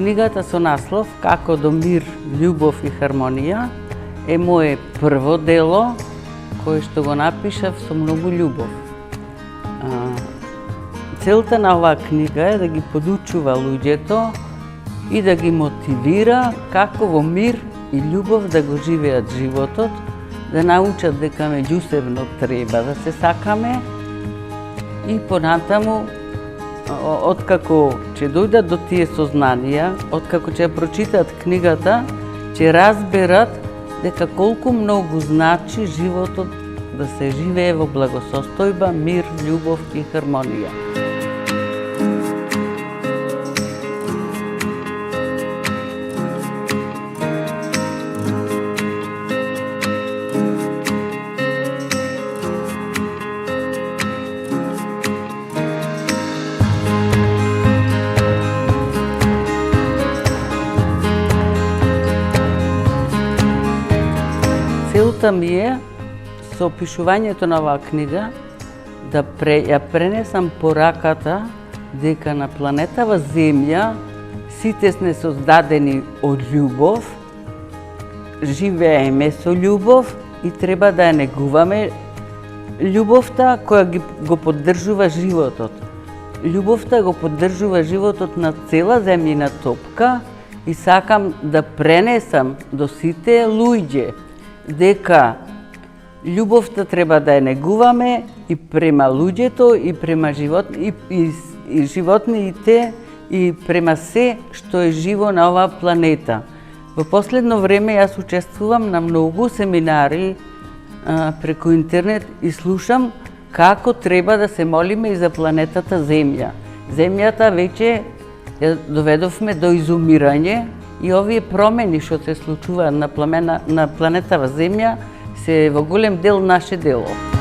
Книгата со наслов Како до мир, љубов и хармонија е моje прво дело кое што го напишав со многу љубов. Целта на оваа книга е да ги подучува луѓето и да ги мотивира како во мир и љубов да го живеат животот, да научат дека меѓусебно треба да се сакаме и понатаму, откако ќе дојдат до тие сознанија, откако ќе прочитат книгата, ќе разберат дека колку многу значи животот да се живее во благосостојба, мир, љубов и хармонија. Целта ми е со опишувањето на оваа книга да ја пренесам пораката дека на планетава Земја сите сме создадени од љубов, живееме со љубов и треба да ја негуваме љубовта која го поддржува животот. Љубовта го поддржува животот на цела земјина топка и сакам да пренесам до сите луѓе дека љубовта треба да ја негуваме и према луѓето, и према животните, и према се што е живо на оваа планета. Во последно време јас учествувам на многу семинари преку интернет и слушам како треба да се молиме и за планетата Земја. Земјата веќе ја доведовме до изумирање и овие промени што се случуваат на планетава Земја се во голем дел наше дело.